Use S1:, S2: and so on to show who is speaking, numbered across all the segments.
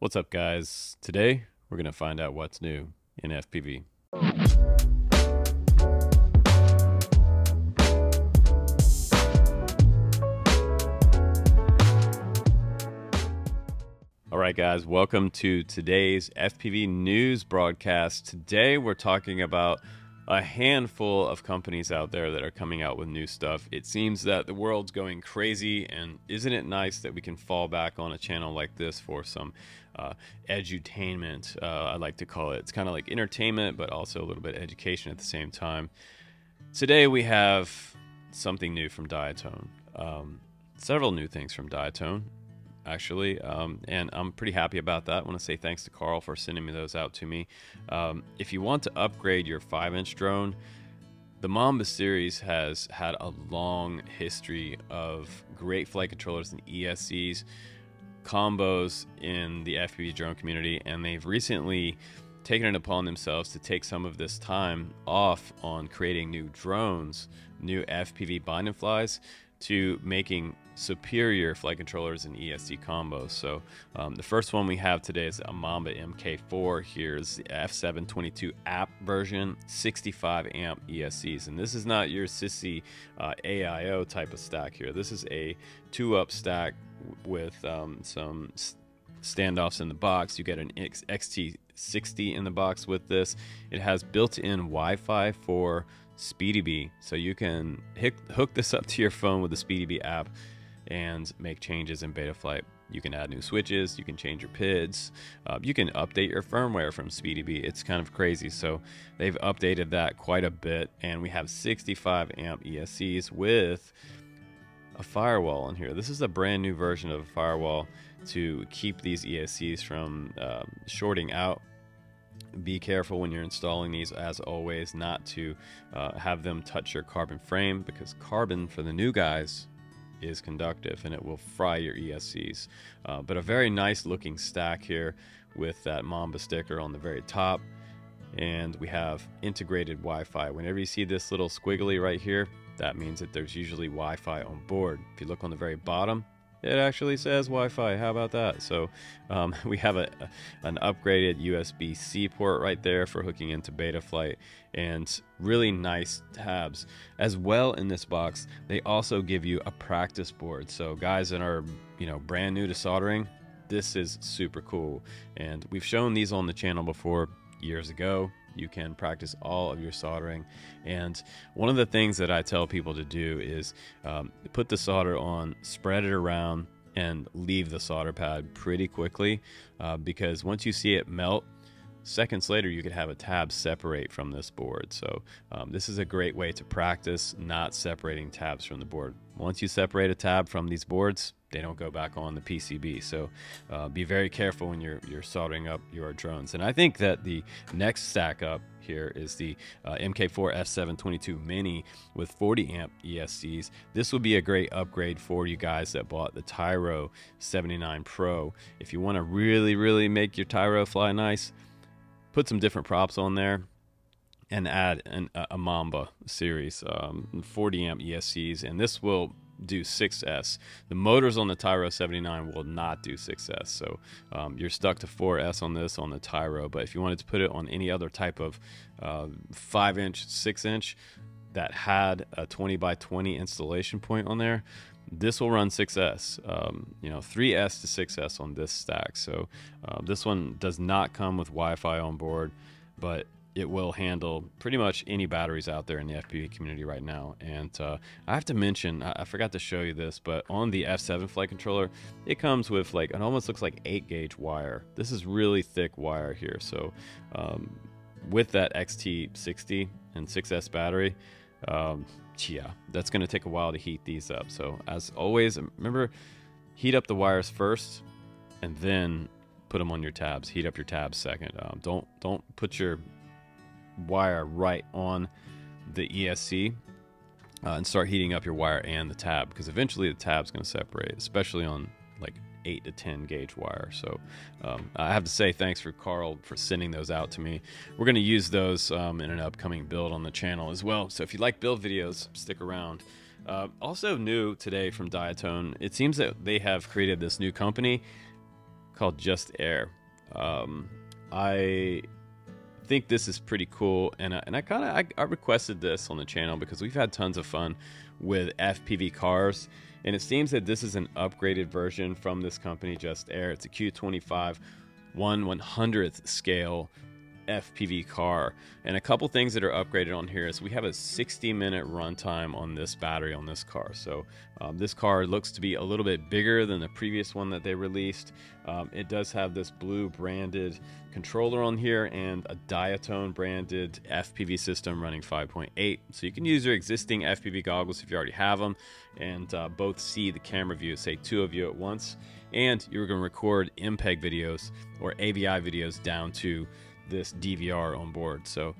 S1: What's up, guys? Today we're going to find out what's new in FPV. All right, guys, welcome to today's FPV news broadcast. Today we're talking about a handful of companies out there that are coming out with new stuff. It seems that the world's going crazy, and isn't it nice that we can fall back on a channel like this for some edutainment, I like to call it. It's kind of like entertainment, but also a little bit of education at the same time. Today we have something new from Diatone. Several new things from Diatone, actually, and I'm pretty happy about that. I want to say thanks to Carl for sending me those out to me. If you want to upgrade your 5-inch drone, the Mamba series has had a long history of great flight controllers and ESCs combos in the FPV drone community, and they've recently taken it upon themselves to take some of this time off on creating new drones, new FPV bind and flies, to making superior flight controllers and ESC combos. So the first one we have today is a Mamba MK4. Here's the F722 app version, 65 amp ESCs, and this is not your sissy AIO type of stack here. This is a 2-up stack with some standoffs in the box. You get an XT60 in the box with this. It has built-in Wi-Fi for SpeedyB, so you can hook this up to your phone with the SpeedyB app and make changes in Betaflight. You can add new switches, you can change your PIDs, you can update your firmware from SpeedyB. It's kind of crazy. So they've updated that quite a bit, and we have 65 amp ESCs with a firewall in here. This is a brand new version of a firewall to keep these ESCs from shorting out. Be careful when you're installing these, as always, not to have them touch your carbon frame, because carbon for the new guys is conductive and it will fry your ESCs. But a very nice looking stack here with that Mamba sticker on the very top, and we have integrated Wi-Fi. Whenever you see this little squiggly right here, that means that there's usually Wi-Fi on board. If you look on the very bottom, it actually says Wi-Fi. How about that? So we have an upgraded USB-C port right there for hooking into Betaflight, and really nice tabs as well. In this box, they also give you a practice board. So guys that are, brand new to soldering, this is super cool. And we've shown these on the channel before years ago. You can practice all of your soldering, and one of the things that I tell people to do is put the solder on, spread it around, and leave the solder pad pretty quickly, because once you see it melt, seconds later you could have a tab separate from this board. So this is a great way to practice not separating tabs from the board. Once you separate a tab from these boards, they don't go back on the PCB. So be very careful when you're soldering up your drones. And I think that the next stack up here is the MK4 F722 Mini with 40 amp ESCs. This will be a great upgrade for you guys that bought the Tyro 79 Pro. If you want to really make your Tyro fly nice, put some different props on there and add a Mamba series, 40 amp ESCs, and this will do 6S. The motors on the Tyro 79 will not do 6S, so you're stuck to 4S on this on the Tyro. But if you wanted to put it on any other type of 5-inch, 6-inch that had a 20x20 installation point on there, this will run 6S. 3S to 6S on this stack. So this one does not come with Wi-Fi on board, but it will handle pretty much any batteries out there in the FPV community right now. And I have to mention, I forgot to show you this, but on the F7 flight controller, it comes with it almost looks like 8-gauge wire. This is really thick wire here. So with that XT60 and 6S battery, yeah, that's going to take a while to heat these up. So as always, remember, heat up the wires first and then put them on your tabs. Heat up your tabs second. Don't put your wire right on the ESC and start heating up your wire and the tab, because eventually the tab's going to separate, especially on 8 to 10 gauge wire. So I have to say thanks for Carl for sending those out to me. We're going to use those in an upcoming build on the channel as well. So if you like build videos, stick around. Also new today from Diatone, it seems that they have created this new company called JustAir. I think this is pretty cool, and I requested this on the channel because we've had tons of fun with FPV cars, and it seems that this is an upgraded version from this company, JustAir. It's a Q25 1/100th scale FPV car, and a couple things that are upgraded on here is we have a 60-minute runtime on this battery on this car. So this car looks to be a little bit bigger than the previous one that they released. It does have this blue branded controller on here and a Diatone branded FPV system running 5.8, so you can use your existing FPV goggles if you already have them, and both see the camera view, say 2 of you at once, and you're going to record MPEG videos or AVI videos down to this DVR on board. So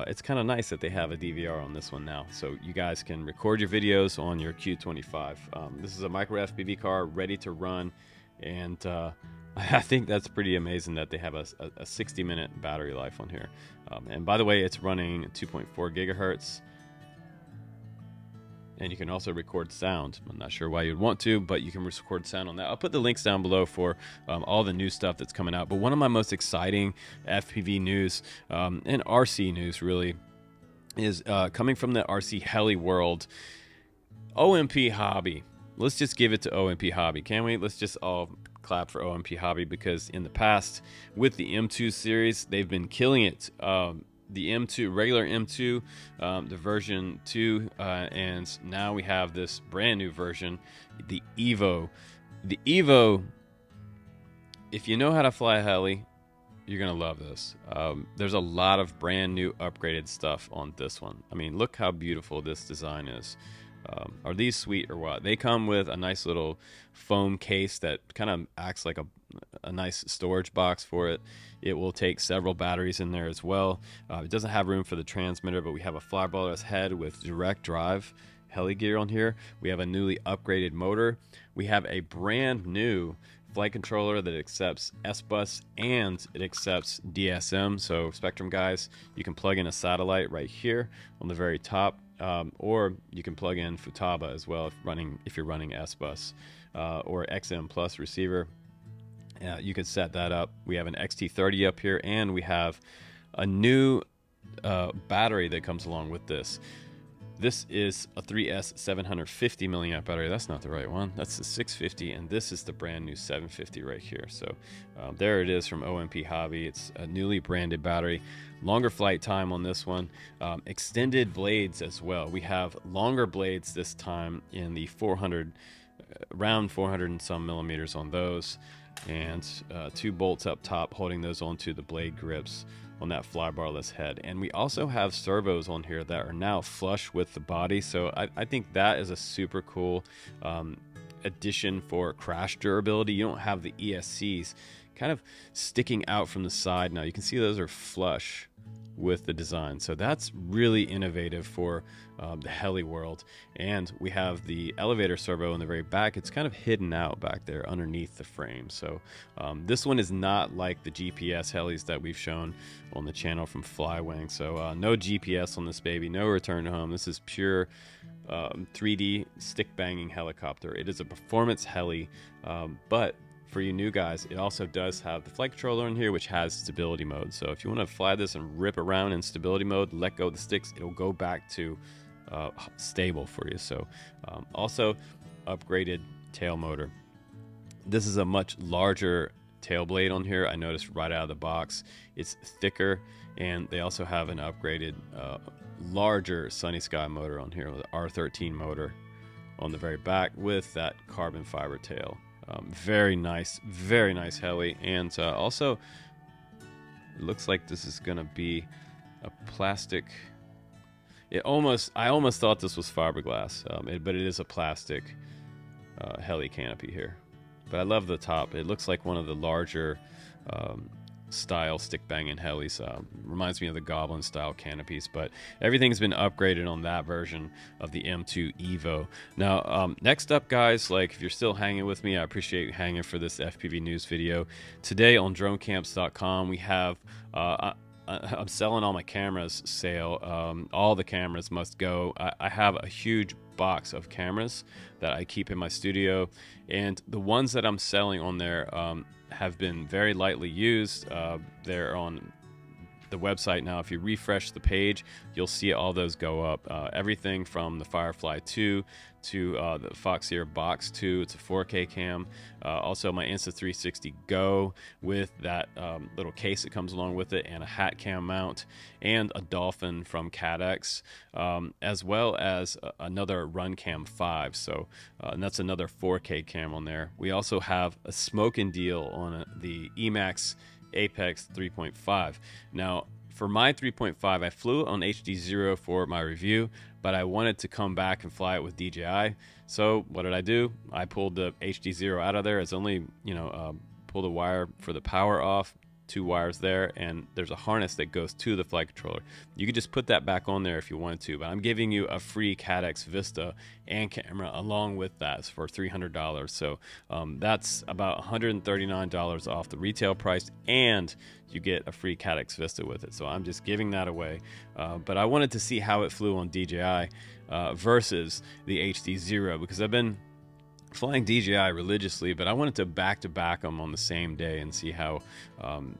S1: it's kind of nice that they have a DVR on this one now, so you guys can record your videos on your Q25. This is a micro FPV car ready to run, and I think that's pretty amazing that they have a 60-minute battery life on here. And by the way, it's running 2.4 gigahertz. And you can also record sound. I'm not sure why you'd want to, but you can record sound on that. I'll put the links down below for all the new stuff that's coming out. But one of my most exciting FPV news and RC news really is coming from the RC heli world. OMP Hobby. Let's just give it to OMP Hobby, can we? Let's just all clap for OMP Hobby, because in the past with the M2 series, they've been killing it. The M2, regular M2, the version 2, and now we have this brand new version, the Evo. The Evo, if you know how to fly a heli, you're gonna love this. There's a lot of brand new upgraded stuff on this one. I mean, look how beautiful this design is. Are these sweet or what? They come with a nice little foam case that kind of acts like a nice storage box for it. It will take several batteries in there as well. It doesn't have room for the transmitter, but we have a flybarless head with direct drive heli gear on here. We have a newly upgraded motor. We have a brand new flight controller that accepts S-Bus and it accepts DSM. So Spectrum guys, you can plug in a satellite right here on the very top, or you can plug in Futaba as well if you're running S-Bus or XM Plus receiver. You could set that up. We have an XT30 up here, and we have a new battery that comes along with this. This is a 3S 750 milliamp battery. That's not the right one. That's the 650, and this is the brand new 750 right here. So there it is from OMP Hobby. It's a newly branded battery. Longer flight time on this one. Extended blades as well. We have longer blades this time in the 400, around 400 and some millimeters on those, and 2 bolts up top holding those onto the blade grips on that flybarless head. And we also have servos on here that are now flush with the body, so I think that is a super cool addition for crash durability. You don't have the ESCs kind of sticking out from the side now. You can see those are flush with the design, so that's really innovative for the heli world. And we have the elevator servo in the very back. It's kind of hidden out back there underneath the frame. So this one is not like the GPS helis that we've shown on the channel from Flywing. So no GPS on this baby, no return to home. This is pure 3D stick banging helicopter. It is a performance heli, but for you new guys, it also does have the flight controller in here, which has stability mode. So if you want to fly this and rip around in stability mode, let go of the sticks, it'll go back to stable for you. So also upgraded tail motor. This is a much larger tail blade on here. I noticed right out of the box. It's thicker, and they also have an upgraded larger Sunny Sky motor on here with an R13 motor on the very back with that carbon fiber tail. Very nice heli. And also it looks like this is gonna be a plastic. I almost thought this was fiberglass, but it is a plastic heli canopy here. But I love the top. It looks like one of the larger style stick banging helis. Reminds me of the Goblin style canopies, but everything's been upgraded on that version of the M2 Evo. Now next up, guys, like if you're still hanging with me, I appreciate you hanging for this FPV news video. Today on dronecamps.com we have I'm selling all my cameras sale. All the cameras must go. I have a huge box of cameras that I keep in my studio, and the ones that I'm selling on there, have been very lightly used. They're on the website now. If you refresh the page, you'll see all those go up. Everything from the Firefly 2 to the Foxeer Box 2. It's a 4K cam. Also my Insta360 Go with that little case that comes along with it, and a hat cam mount, and a Dolphin from Caddx, as well as another RunCam 5. So and that's another 4K cam on there. We also have a smoking deal on the EMAX Apex 3.5. Now, for my 3.5, I flew on HD0 for my review, but I wanted to come back and fly it with DJI. So what did I do? I pulled the HD0 out of there. It's only, pull the wire for the power off, 2 wires there, and there's a harness that goes to the flight controller. You could just put that back on there if you wanted to, but I'm giving you a free Caddx Vista and camera along with that for $300. So that's about $139 off the retail price, and you get a free Caddx Vista with it. So I'm just giving that away. But I wanted to see how it flew on DJI versus the HD0, because I've been flying DJI religiously, but I wanted to back them on the same day and see how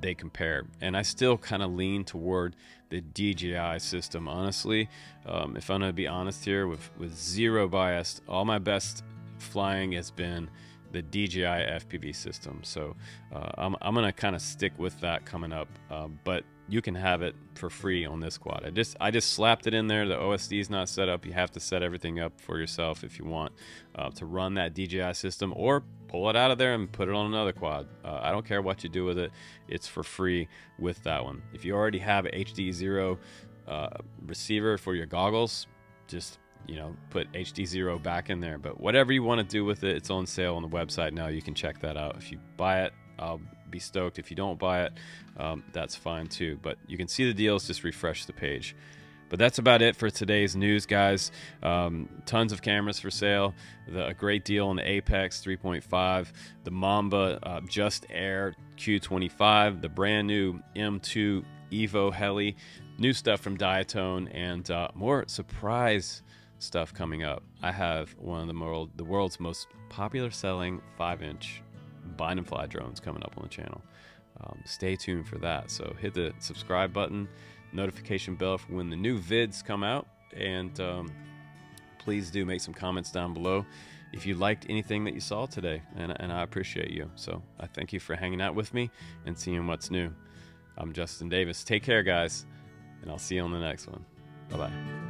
S1: they compare. And I still kind of lean toward the DJI system, honestly. If I'm going to be honest here, with zero bias, all my best flying has been the DJI FPV system. So I'm going to kind of stick with that coming up. But you can have it for free on this quad. I just slapped it in there. The OSD is not set up. You have to set everything up for yourself if you want to run that DJI system, or pull it out of there and put it on another quad. I don't care what you do with it. It's for free with that one. If you already have an HD0 receiver for your goggles, just put HD0 back in there. But whatever you want to do with it, it's on sale on the website now. You can check that out. If you buy it, I'll be stoked. If you don't buy it, that's fine too. But you can see the deals, just refresh the page. But that's about it for today's news, guys. Tons of cameras for sale. A great deal on the Apex 3.5, the Mamba JustAir Q25, the brand new M2 Evo Heli, new stuff from Diatone, and more surprise stuff coming up. I have one of the world's most popular selling 5-inch bind and fly drones coming up on the channel. Stay tuned for that. So hit the subscribe button, notification bell for when the new vids come out, and please do make some comments down below if you liked anything that you saw today, and I appreciate you. So I thank you for hanging out with me and seeing what's new. I'm Justin Davis. Take care, guys, and I'll see you on the next one. Bye-bye.